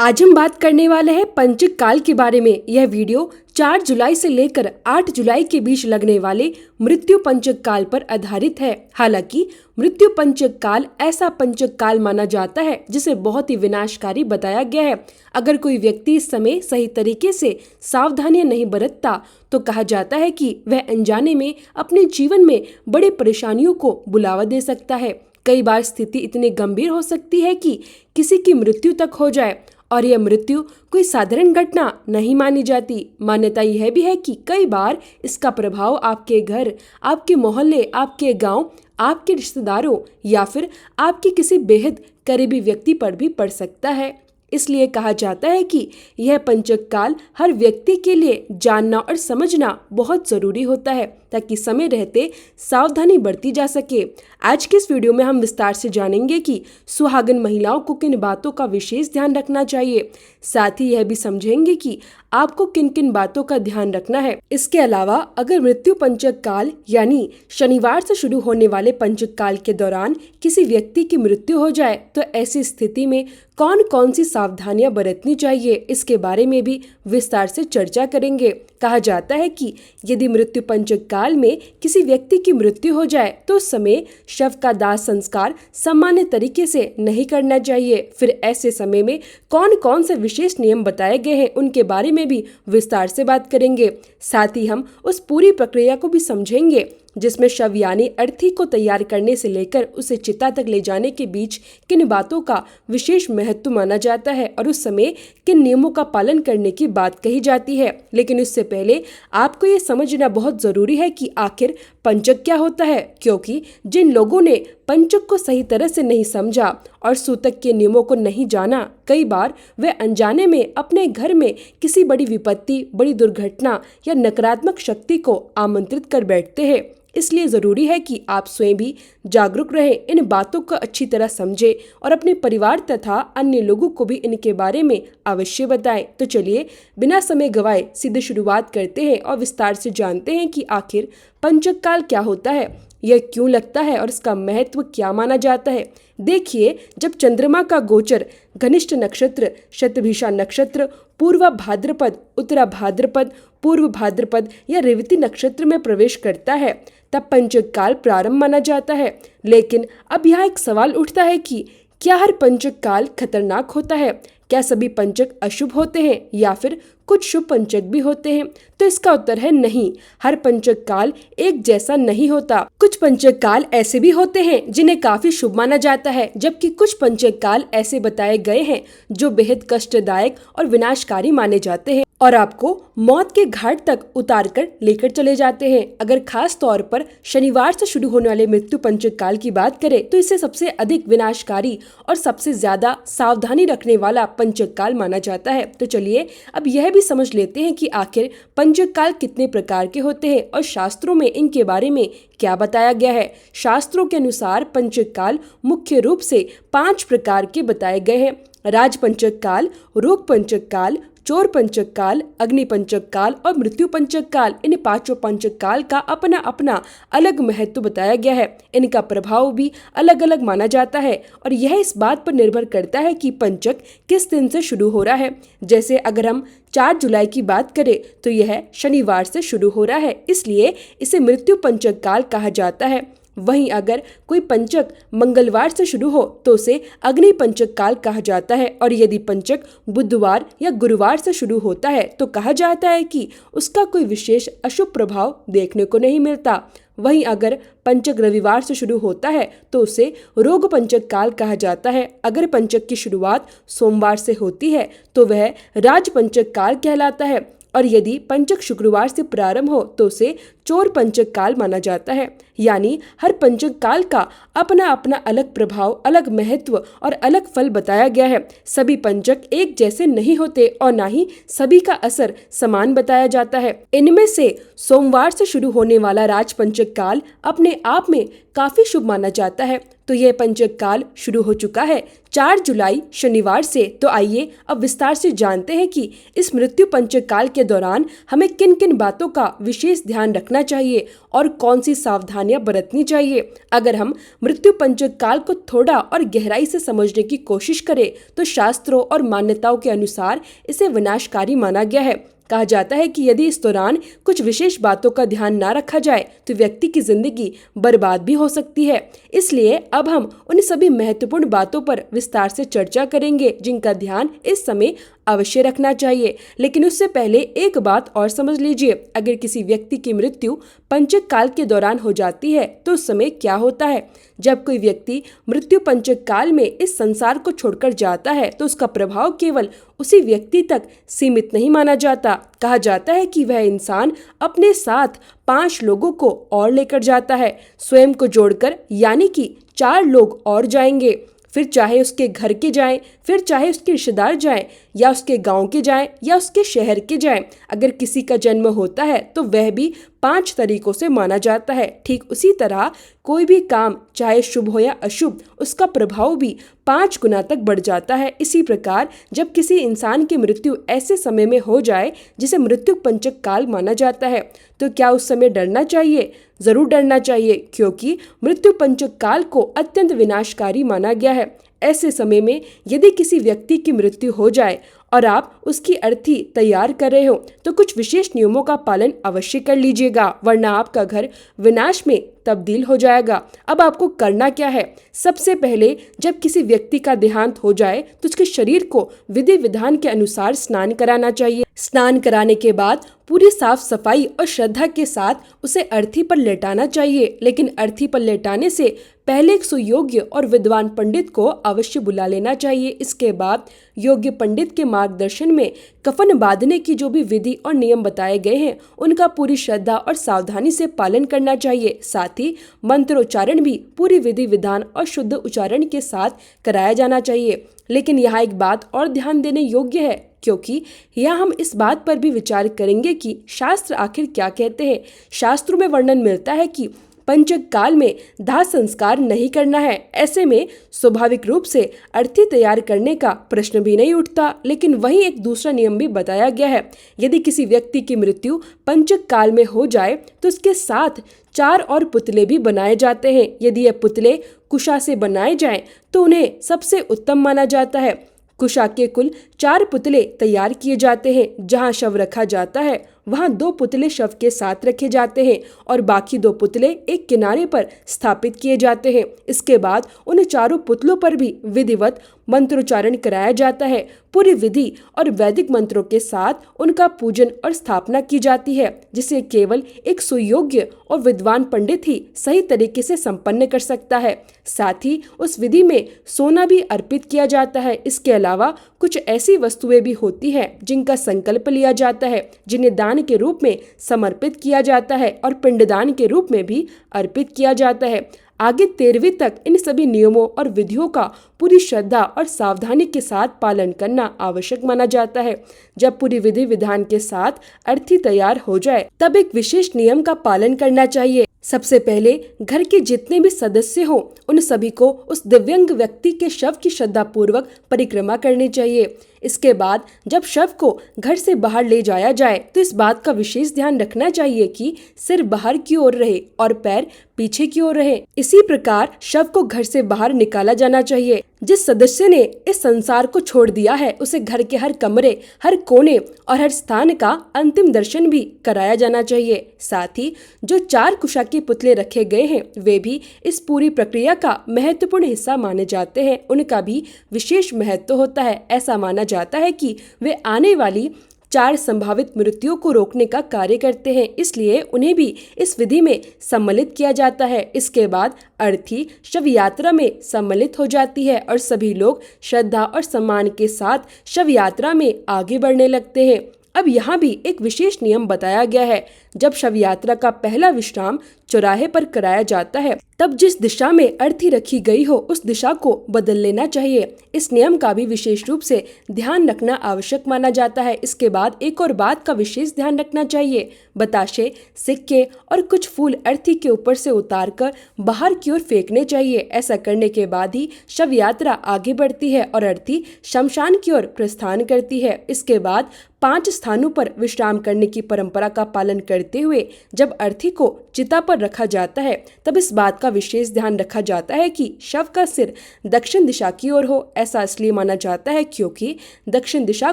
आज हम बात करने वाले हैं पंचक काल के बारे में। यह वीडियो 4 जुलाई से लेकर 8 जुलाई के बीच लगने वाले मृत्यु पंचक काल पर आधारित है। हालांकि मृत्यु पंचक काल ऐसा पंचक काल माना जाता है जिसे बहुत ही विनाशकारी बताया गया है। अगर कोई व्यक्ति इस समय सही तरीके से सावधानियां नहीं बरतता तो कहा जाता है कि वह अनजाने में अपने जीवन में बड़ी परेशानियों को बुलावा दे सकता है। कई बार स्थिति इतनी गंभीर हो सकती है कि किसी की मृत्यु तक हो जाए, और यह मृत्यु कोई साधारण घटना नहीं मानी जाती। मान्यता यह भी है कि कई बार इसका प्रभाव आपके घर, आपके मोहल्ले, आपके गांव, आपके रिश्तेदारों या फिर आपके किसी बेहद करीबी व्यक्ति पर भी पड़ सकता है। इसलिए कहा जाता है कि यह पंचक काल हर व्यक्ति के लिए जानना और समझना बहुत जरूरी होता है ताकि समय रहते सावधानी बरती जा सके। आज के इस वीडियो में हम विस्तार से जानेंगे कि सुहागन महिलाओं को किन बातों का विशेष ध्यान रखना चाहिए। साथ ही यह भी समझेंगे कि आपको किन किन बातों का ध्यान रखना है। इसके अलावा अगर मृत्यु पंचक काल यानी शनिवार से शुरू होने वाले पंचक काल के दौरान किसी व्यक्ति की मृत्यु हो जाए तो ऐसी स्थिति में कौन कौन सी सावधानियां बरतनी चाहिए, इसके बारे में भी विस्तार से चर्चा करेंगे। कहा जाता है कि यदि मृत्यु पंचक काल में किसी व्यक्ति की मृत्यु हो जाए तो उस समय शव का दाह संस्कार सामान्य तरीके से नहीं करना चाहिए। फिर ऐसे समय में कौन कौन से विशेष नियम बताए गए हैं उनके बारे में भी विस्तार से बात करेंगे। साथ ही हम उस पूरी प्रक्रिया को भी समझेंगे जिसमें शव यानी अर्थी को तैयार करने से लेकर उसे चिता तक ले जाने के बीच किन बातों का विशेष महत्व माना जाता है और उस समय किन नियमों का पालन करने की बात कही जाती है। लेकिन इससे पहले आपको ये समझना बहुत जरूरी है कि आखिर पंचक क्या होता है, क्योंकि जिन लोगों ने पंचक को सही तरह से नहीं समझा और सूतक के नियमों को नहीं जाना, कई बार वे अनजाने में अपने घर में किसी बड़ी विपत्ति, बड़ी दुर्घटना या नकारात्मक शक्ति को आमंत्रित कर बैठते हैं। इसलिए जरूरी है कि आप स्वयं भी जागरूक रहें, इन बातों को अच्छी तरह समझें और अपने परिवार तथा अन्य लोगों को भी इनके बारे में अवश्य बताएं। तो चलिए बिना समय गवाए सीधे शुरुआत करते हैं और विस्तार से जानते हैं कि आखिर पंचक काल क्या होता है, यह क्यों लगता है और इसका महत्व क्या माना जाता है। देखिए, जब चंद्रमा का गोचर घनिष्ठ नक्षत्र, शतभिषा नक्षत्र, पूर्व भाद्रपद, उत्तरा भाद्रपद, पूर्व भाद्रपद या रेवती नक्षत्र में प्रवेश करता है तब पंचक काल प्रारंभ माना जाता है। लेकिन अब यहाँ एक सवाल उठता है कि क्या हर पंचक काल खतरनाक होता है? क्या सभी पंचक अशुभ होते हैं या फिर कुछ शुभ पंचक भी होते हैं? तो इसका उत्तर है नहीं। हर पंचक काल एक जैसा नहीं होता। कुछ पंचक काल ऐसे भी होते हैं जिन्हें काफी शुभ माना जाता है, जबकि कुछ पंचक काल ऐसे बताए गए हैं जो बेहद कष्टदायक और विनाशकारी माने जाते हैं और आपको मौत के घाट तक उतार कर लेकर चले जाते हैं। अगर खास तौर पर शनिवार से शुरू होने वाले मृत्यु पंचक काल की बात करें तो इसे सबसे अधिक विनाशकारी और सबसे ज्यादा सावधानी रखने वाला पंचक काल माना जाता है। तो चलिए अब यह भी समझ लेते हैं कि आखिर पंचक काल कितने प्रकार के होते हैं और शास्त्रों में इनके बारे में क्या बताया गया है। शास्त्रों के अनुसार पंचक काल मुख्य रूप से 5 प्रकार के बताए गए हैं। राज पंचक काल, रोग पंचक काल, चोर पंचक काल, अग्नि पंचक काल और मृत्यु पंचक काल। इन 5 पंचक काल का अपना अपना अलग महत्व बताया गया है। इनका प्रभाव भी अलग अलग माना जाता है और यह इस बात पर निर्भर करता है कि पंचक किस दिन से शुरू हो रहा है। जैसे अगर हम 4 जुलाई की बात करें तो यह शनिवार से शुरू हो रहा है, इसलिए इसे मृत्यु पंचक काल कहा जाता है। वहीं अगर कोई पंचक मंगलवार से शुरू हो तो उसे अग्नि पंचक काल कहा जाता है और यदि पंचक बुधवार या गुरुवार से शुरू होता है तो कहा जाता है कि उसका कोई विशेष अशुभ प्रभाव देखने को नहीं मिलता। वहीं अगर पंचक रविवार से शुरू होता है तो उसे रोग पंचक काल कहा जाता है। अगर पंचक की शुरुआत सोमवार से होती है तो वह राज पंचक काल कहलाता है और यदि पंचक शुक्रवार से प्रारंभ हो तो उसे चोर पंचक काल माना जाता है। यानी हर पंचक काल का अपना अपना अलग प्रभाव, अलग महत्व और अलग फल बताया गया है। सभी पंचक एक जैसे नहीं होते और ना ही सभी का असर समान बताया जाता है। इनमें से सोमवार से शुरू होने वाला राज पंचक काल अपने आप में काफी शुभ माना जाता है। तो यह पंचक काल शुरू हो चुका है 4 जुलाई शनिवार से। तो आइए अब विस्तार से जानते हैं कि इस मृत्यु पंचक काल के दौरान हमें किन किन बातों का विशेष ध्यान रखना रखना चाहिए और कौन सी सावधानियां बरतनी चाहिए। अगर हम मृत्यु पंचक काल को थोड़ा और गहराई से समझने की कोशिश करें तो शास्त्रों और मान्यताओं के अनुसार इसे विनाशकारी माना गया है। कहा जाता है कि यदि इस दौरान कुछ विशेष बातों का ध्यान न रखा जाए तो व्यक्ति की जिंदगी बर्बाद भी हो सकती है। इसलिए अब हम उन सभी महत्वपूर्ण बातों पर विस्तार से चर्चा करेंगे जिनका ध्यान इस समय अवश्य रखना चाहिए। लेकिन उससे पहले एक बात और समझ लीजिए, अगर किसी व्यक्ति की मृत्यु पंचक काल के दौरान हो जाती है तो उस समय क्या होता है। जब कोई व्यक्ति मृत्यु पंचक काल में इस संसार को छोड़कर जाता है तो उसका प्रभाव केवल उसी व्यक्ति तक सीमित नहीं माना जाता। कहा जाता है कि वह इंसान अपने साथ 5 लोगों को और लेकर जाता है, स्वयं को जोड़कर, यानी कि 4 लोग और जाएंगे। फिर चाहे उसके घर के जाएं, फिर चाहे उसके रिश्तेदार जाएं, या उसके गांव के जाएं, या उसके शहर के जाएं। अगर किसी का जन्म होता है तो वह भी 5 तरीकों से माना जाता है। ठीक उसी तरह कोई भी काम चाहे शुभ हो या अशुभ, उसका प्रभाव भी 5 गुना तक बढ़ जाता है। इसी प्रकार जब किसी इंसान की मृत्यु ऐसे समय में हो जाए जिसे मृत्यु पंचक काल माना जाता है तो क्या उस समय डरना चाहिए? जरूर डरना चाहिए, क्योंकि मृत्यु पंचक काल को अत्यंत विनाशकारी माना गया है। ऐसे समय में यदि किसी व्यक्ति की मृत्यु हो जाए और आप उसकी अर्थी तैयार कर रहे हो तो कुछ विशेष नियमों का पालन अवश्य कर लीजिएगा, वरना आपका घर विनाश में तब्दील हो जाएगा। अब आपको करना क्या है? सबसे पहले जब किसी व्यक्ति का देहांत हो जाए तो उसके शरीर को विधि विधान के अनुसार स्नान कराना चाहिए। स्नान कराने के बाद पूरी साफ सफाई और श्रद्धा के साथ उसे अर्थी पर लेटाना चाहिए। लेकिन अर्थी पर लेटाने से पहले एक सुयोग्य और विद्वान पंडित को अवश्य बुला लेना चाहिए। इसके बाद योग्य पंडित के मार्गदर्शन में कफन बांधने की जो भी विधि और नियम बताए गए हैं उनका पूरी श्रद्धा और सावधानी से पालन करना चाहिए। साथ ही मंत्रोच्चारण भी पूरी विधि विधान और शुद्ध उच्चारण के साथ कराया जाना चाहिए। लेकिन यहाँ एक बात और ध्यान देने योग्य है, क्योंकि यहाँ हम इस बात पर भी विचार करेंगे कि शास्त्र आखिर क्या कहते हैं। शास्त्रों में वर्णन मिलता है कि पंचक काल में दाह संस्कार नहीं करना है। ऐसे में स्वाभाविक रूप से अर्थी तैयार करने का प्रश्न भी नहीं उठता। लेकिन वहीं एक दूसरा नियम भी बताया गया है, यदि किसी व्यक्ति की मृत्यु पंचक काल में हो जाए तो उसके साथ 4 और पुतले भी बनाए जाते हैं। यदि ये पुतले कुशा से बनाए जाएं तो उन्हें सबसे उत्तम माना जाता है। कुशा के कुल 4 पुतले तैयार किए जाते हैं। जहां शव रखा जाता है वहां 2 पुतले शव के साथ रखे जाते हैं और बाकी 2 पुतले एक किनारे पर स्थापित किए जाते हैं। इसके बाद उन 4 पुतलों पर भी विधिवत मंत्रोच्चारण कराया जाता है। पूरी विधि और वैदिक मंत्रों के साथ उनका पूजन और स्थापना की जाती है, जिसे केवल एक सुयोग्य और विद्वान पंडित ही सही तरीके से संपन्न कर सकता है। साथ ही उस विधि में सोना भी अर्पित किया जाता है। इसके अलावा कुछ ऐसी वस्तुएं भी होती हैं जिनका संकल्प लिया जाता है, जिन्हें दान के रूप में समर्पित किया जाता है और पिंडदान के रूप में भी अर्पित किया जाता है। आगे 13वीं तक इन सभी नियमों और विधियों का पूरी श्रद्धा और सावधानी के साथ पालन करना आवश्यक माना जाता है। जब पूरी विधि विधान के साथ अर्थी तैयार हो जाए तब एक विशेष नियम का पालन करना चाहिए। सबसे पहले घर के जितने भी सदस्य हों उन सभी को उस दिव्यांग व्यक्ति के शव की श्रद्धा पूर्वक परिक्रमा करनी चाहिए। इसके बाद जब शव को घर से बाहर ले जाया जाए तो इस बात का विशेष ध्यान रखना चाहिए कि सिर बाहर की ओर रहे और पैर पीछे की ओर रहे। इसी प्रकार शव को घर से बाहर निकाला जाना चाहिए। जिस सदस्य ने इस संसार को छोड़ दिया है उसे घर के हर कमरे, हर कोने और हर स्थान का अंतिम दर्शन भी कराया जाना चाहिए। साथ ही जो 4 कुशा के पुतले रखे गए हैं वे भी इस पूरी प्रक्रिया का महत्वपूर्ण हिस्सा माने जाते हैं। उनका भी विशेष महत्व होता है। ऐसा माना जाता है कि वे आने वाली 4 संभावित मृत्युओं को रोकने का कार्य करते हैं, इसलिए उन्हें भी इस विधि में सम्मिलित किया जाता है। इसके बाद अर्थी शव यात्रा में सम्मिलित हो जाती है और सभी लोग श्रद्धा और सम्मान के साथ शव यात्रा में आगे बढ़ने लगते हैं। अब यहाँ भी एक विशेष नियम बताया गया है। जब शव यात्रा का पहला विश्राम चौराहे पर कराया जाता है तब जिस दिशा में अर्थी रखी गई हो उस दिशा को बदल लेना चाहिए। इस नियम का भी विशेष रूप से ध्यान रखना आवश्यक माना जाता है। इसके बाद एक और बात का विशेष ध्यान रखना चाहिए। बताशे, सिक्के और कुछ फूल अर्थी के ऊपर से उतारकर बाहर की ओर फेंकने चाहिए। ऐसा करने के बाद ही शव यात्रा आगे बढ़ती है और अर्थी शमशान की ओर प्रस्थान करती है। इसके बाद 5 स्थानों पर विश्राम करने की परंपरा का पालन कर करते हुए जब अर्थी को चिता पर रखा जाता है तब इस बात का विशेष ध्यान रखा जाता है कि शव का सिर दक्षिण दिशा की ओर हो। ऐसा इसलिए माना जाता है क्योंकि दक्षिण दिशा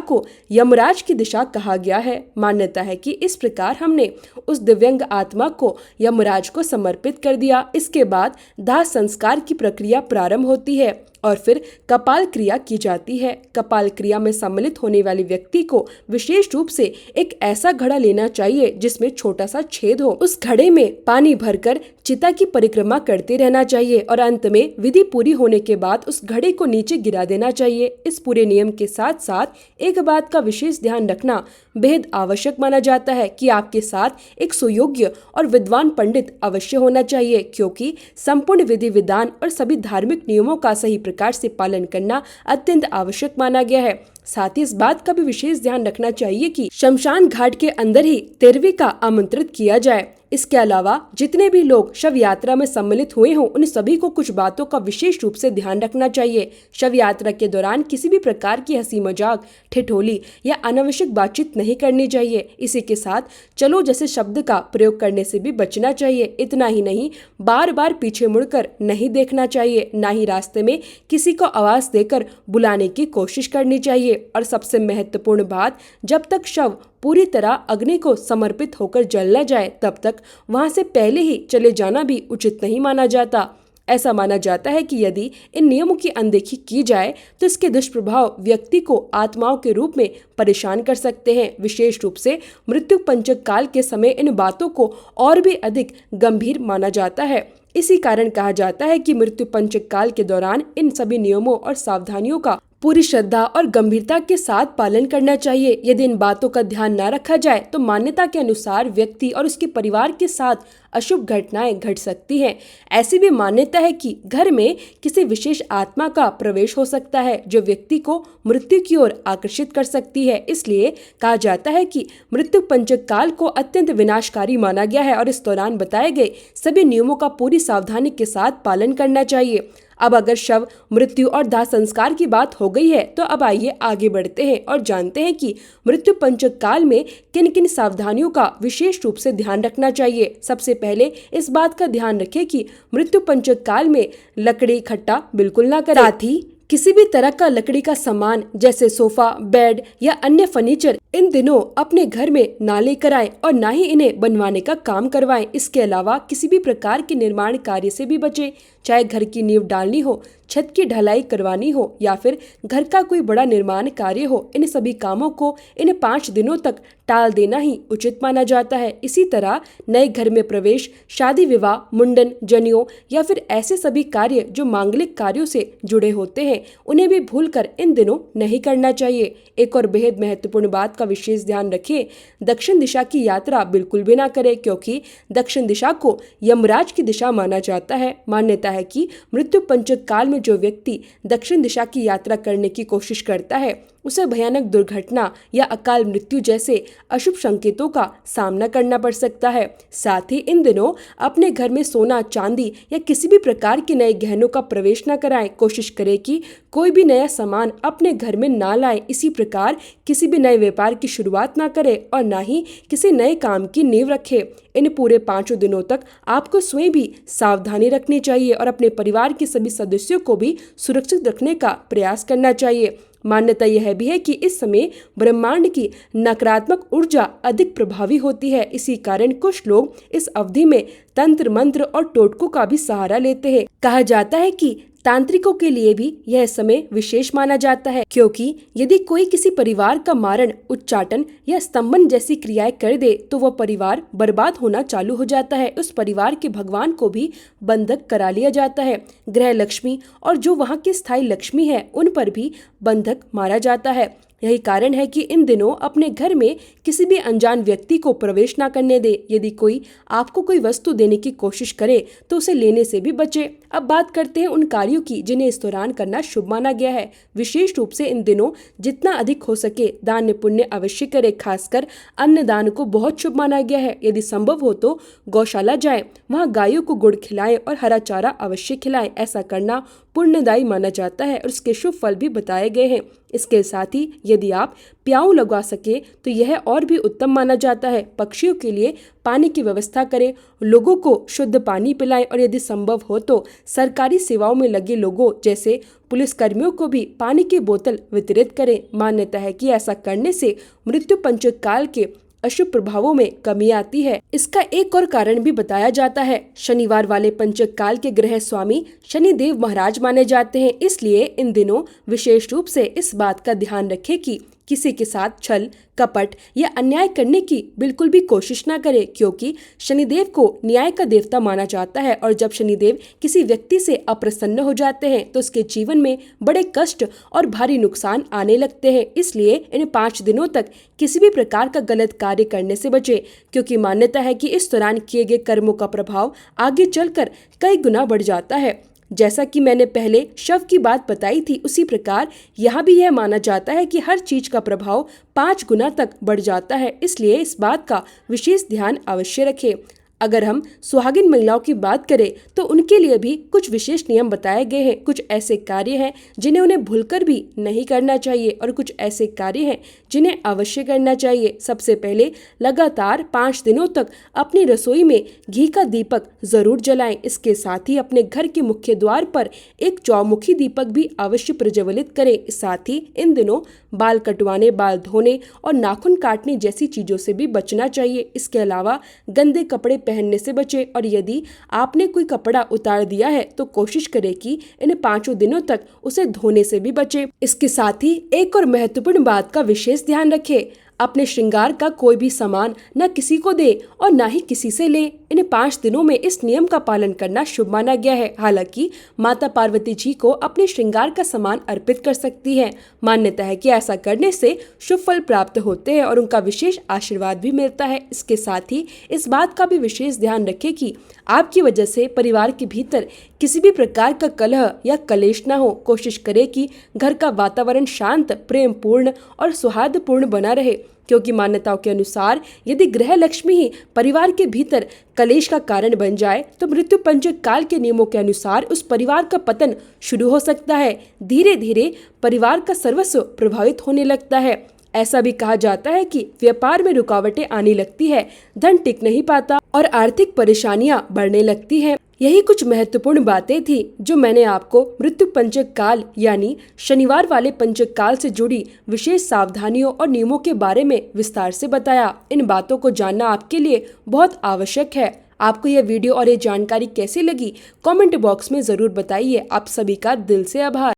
को यमराज की दिशा कहा गया है। मान्यता है कि इस प्रकार हमने उस दिव्यांग आत्मा को यमराज को समर्पित कर दिया। इसके बाद दाह संस्कार की प्रक्रिया प्रारंभ होती है और फिर कपाल क्रिया की जाती है। कपाल क्रिया में सम्मिलित होने वाले व्यक्ति को विशेष रूप से एक ऐसा घड़ा लेना चाहिए जिसमें छोटा सा छेद हो। उस घड़े में पानी भरकर चिता की परिक्रमा करते रहना चाहिए और अंत में विधि पूरी होने के बाद उस घड़े को नीचे गिरा देना चाहिए। इस पूरे नियम के साथ साथ एक बात का विशेष ध्यान रखना बेहद आवश्यक माना जाता है कि आपके साथ एक सुयोग्य और विद्वान पंडित अवश्य होना चाहिए, क्योंकि संपूर्ण विधि विधान और सभी धार्मिक नियमों का सही प्रकार से पालन करना अत्यंत आवश्यक माना गया है। साथ ही इस बात का भी विशेष ध्यान रखना चाहिए कि शमशान घाट के अंदर ही तेरवी का आमंत्रित किया जाए। इसके अलावा जितने भी लोग शव यात्रा में सम्मिलित हुए हों उन सभी को कुछ बातों का विशेष रूप से ध्यान रखना चाहिए। शव यात्रा के दौरान किसी भी प्रकार की हंसी मजाक, ठिठोली या अनावश्यक बातचीत नहीं करनी चाहिए। इसी के साथ चलो जैसे शब्द का प्रयोग करने से भी बचना चाहिए। इतना ही नहीं, बार बार पीछे मुड़कर नहीं देखना चाहिए, ना ही रास्ते में किसी को आवाज देकर बुलाने की कोशिश करनी चाहिए। और सबसे महत्वपूर्ण बात, जब तक शव पूरी तरह अग्नि को समर्पित होकर जल न जाए तब तक वहां से पहले ही चले जाना भी उचित नहीं माना जाता। ऐसा माना जाता है कि यदि इन नियमों की अनदेखी की जाए तो इसके दुष्प्रभाव व्यक्ति को आत्माओं के रूप में परेशान कर सकते हैं। विशेष रूप से मृत्यु पंचक काल के समय इन बातों को और भी अधिक गंभीर माना जाता है। इसी कारण कहा जाता है कि मृत्यु पंचक काल के दौरान इन सभी नियमों और सावधानियों का पूरी श्रद्धा और गंभीरता के साथ पालन करना चाहिए। यदि इन बातों का ध्यान न रखा जाए तो मान्यता के अनुसार व्यक्ति और उसके परिवार के साथ अशुभ घटनाएं घट सकती हैं। ऐसी भी मान्यता है कि घर में किसी विशेष आत्मा का प्रवेश हो सकता है जो व्यक्ति को मृत्यु की ओर आकर्षित कर सकती है। इसलिए कहा जाता है कि मृत्यु पंचक काल को अत्यंत विनाशकारी माना गया है और इस दौरान बताए गए सभी नियमों का पूरी सावधानी के साथ पालन करना चाहिए। अब अगर शव मृत्यु और दाह संस्कार की बात हो गई है तो अब आइए आगे बढ़ते हैं और जानते हैं कि मृत्यु पंचक काल में किन किन सावधानियों का विशेष रूप से ध्यान रखना चाहिए। सबसे पहले इस बात का ध्यान रखें कि मृत्यु पंचक काल में लकड़ी इकट्ठा बिल्कुल न करें। साथ ही किसी भी तरह का लकड़ी का सामान जैसे सोफा, बेड या अन्य फर्नीचर इन दिनों अपने घर में ना लेकर आएं और ना ही इन्हें बनवाने का काम करवाएं। इसके अलावा किसी भी प्रकार के निर्माण कार्य से भी बचें, चाहे घर की नींव डालनी हो, छत की ढलाई करवानी हो या फिर घर का कोई बड़ा निर्माण कार्य हो। इन सभी कामों को इन 5 दिनों तक टाल देना ही उचित माना जाता है। इसी तरह नए घर में प्रवेश, शादी विवाह, मुंडन, जनेऊ या फिर ऐसे सभी कार्य जो मांगलिक कार्यों से जुड़े होते हैं उन्हें भी भूलकर इन दिनों नहीं करना चाहिए। एक और बेहद महत्वपूर्ण बात का विशेष ध्यान रखें, दक्षिण दिशा की यात्रा बिल्कुल भी ना करें, क्योंकि दक्षिण दिशा को यमराज की दिशा माना जाता है। मान्यता है कि मृत्यु पंचक काल में जो व्यक्ति दक्षिण दिशा की यात्रा करने की कोशिश करता है उसे भयानक दुर्घटना या अकाल मृत्यु जैसे अशुभ संकेतों का सामना करना पड़ सकता है। साथ ही इन दिनों अपने घर में सोना, चांदी या किसी भी प्रकार के नए गहनों का प्रवेश न कराएं। कोशिश करें कि कोई भी नया सामान अपने घर में ना लाएं। इसी प्रकार किसी भी नए व्यापार की शुरुआत ना करें और ना ही किसी नए काम की नींव रखें। इन पूरे 5 दिनों तक आपको स्वयं भी सावधानी रखनी चाहिए और अपने परिवार के सभी सदस्यों को भी सुरक्षित रखने का प्रयास करना चाहिए। मान्यता यह भी है कि इस समय ब्रह्मांड की नकारात्मक ऊर्जा अधिक प्रभावी होती है। इसी कारण कुछ लोग इस अवधि में तंत्र मंत्र और टोटकों का भी सहारा लेते हैं। कहा जाता है कि तांत्रिकों के लिए भी यह समय विशेष माना जाता है, क्योंकि यदि कोई किसी परिवार का मारण, उच्चाटन या स्तंभन जैसी क्रियाएं कर दे तो वह परिवार बर्बाद होना चालू हो जाता है। उस परिवार के भगवान को भी बंधक करा लिया जाता है। ग्रह लक्ष्मी और जो वहां की स्थायी लक्ष्मी है उन पर भी बंधक मारा जाता है। यही कारण है कि इन दिनों अपने घर में किसी भी अनजान व्यक्ति को प्रवेश ना करने दे। यदि कोई आपको कोई वस्तु देने की कोशिश करे तो उसे लेने से भी बचे। अब बात करते हैं उन कार्यों की जिन्हें इस दौरान करना शुभ माना गया है। विशेष रूप से इन दिनों जितना अधिक हो सके दान पुण्य अवश्य करें। खासकर अन्न दान को बहुत शुभ माना गया है। यदि संभव हो तो गौशाला जाएं, वहां गायों को गुड़ खिलाएं और हरा चारा अवश्य खिलाएं। ऐसा करना पुण्यदायी माना जाता है और उसके शुभ फल भी बताए गए हैं। इसके साथ ही यदि आप प्याऊ लगा सके तो यह और भी उत्तम माना जाता है। पक्षियों के लिए पानी की व्यवस्था करें, लोगों को शुद्ध पानी पिलाएं और यदि संभव हो तो सरकारी सेवाओं में लगे लोगों जैसे पुलिसकर्मियों को भी पानी की बोतल वितरित करें। मान्यता है कि ऐसा करने से मृत्यु पंचक काल के अशुभ प्रभावों में कमी आती है। इसका एक और कारण भी बताया जाता है। शनिवार वाले पंचक काल के ग्रह स्वामी शनिदेव महाराज माने जाते हैं, इसलिए इन दिनों विशेष रूप से इस बात का ध्यान रखें कि किसी के साथ छल कपट या अन्याय करने की बिल्कुल भी कोशिश ना करें, क्योंकि शनिदेव को न्याय का देवता माना जाता है और जब शनिदेव किसी व्यक्ति से अप्रसन्न हो जाते हैं तो उसके जीवन में बड़े कष्ट और भारी नुकसान आने लगते हैं। इसलिए इन 5 दिनों तक किसी भी प्रकार का गलत कार्य करने से बचे, क्योंकि मान्यता है कि इस दौरान किए गए कर्मों का प्रभाव आगे चलकर कई गुना बढ़ जाता है। जैसा कि मैंने पहले शव की बात बताई थी, उसी प्रकार यहाँ भी यह माना जाता है कि हर चीज का प्रभाव 5 गुना तक बढ़ जाता है। इसलिए इस बात का विशेष ध्यान अवश्य रखें। अगर हम सुहागिन महिलाओं की बात करें तो उनके लिए भी कुछ विशेष नियम बताए गए हैं। कुछ ऐसे कार्य हैं जिन्हें उन्हें भूलकर भी नहीं करना चाहिए और कुछ ऐसे कार्य हैं जिन्हें अवश्य करना चाहिए। सबसे पहले लगातार 5 दिनों तक अपनी रसोई में घी का दीपक जरूर जलाएं। इसके साथ ही अपने घर के मुख्य द्वार पर एक चौमुखी दीपक भी अवश्य प्रज्वलित करें। साथ ही इन दिनों बाल कटवाने, बाल धोने और नाखून काटने जैसी चीजों से भी बचना चाहिए। इसके अलावा गंदे कपड़े पहनने से बचे और यदि आपने कोई कपड़ा उतार दिया है तो कोशिश करें कि इन 5 दिनों तक उसे धोने से भी बचे। इसके साथ ही एक और महत्वपूर्ण बात का विशेष ध्यान रखें, अपने श्रृंगार का कोई भी सामान न किसी को दे और न ही किसी से ले। इन 5 दिनों में इस नियम का पालन करना शुभ माना गया है। हालांकि माता पार्वती जी को अपने श्रृंगार का सामान अर्पित कर सकती है। मान्यता है कि ऐसा करने से शुभ फल प्राप्त होते हैं और उनका विशेष आशीर्वाद भी मिलता है। इसके साथ ही इस बात का भी विशेष ध्यान रखें कि आपकी वजह से परिवार के भीतर किसी भी प्रकार का कलह या कलेश न हो। कोशिश करें कि घर का वातावरण शांत, प्रेम पूर्ण और सौहार्दपूर्ण बना रहे, क्योंकि मान्यताओं के अनुसार यदि ग्रह लक्ष्मी ही परिवार के भीतर कलेश का कारण बन जाए तो मृत्यु पंचक काल के नियमों के अनुसार उस परिवार का पतन शुरू हो सकता है। धीरे धीरे परिवार का सर्वस्व प्रभावित होने लगता है। ऐसा भी कहा जाता है कि व्यापार में रुकावटें आने लगती है, धन टिक नहीं पाता और आर्थिक परेशानियां बढ़ने लगती हैं। यही कुछ महत्वपूर्ण बातें थी जो मैंने आपको मृत्यु पंचक काल यानी शनिवार वाले पंचक काल से जुड़ी विशेष सावधानियों और नियमों के बारे में विस्तार से बताया। इन बातों को जानना आपके लिए बहुत आवश्यक है। आपको यह वीडियो और ये जानकारी कैसी लगी कमेंट बॉक्स में जरूर बताइए। आप सभी का दिल से आभार।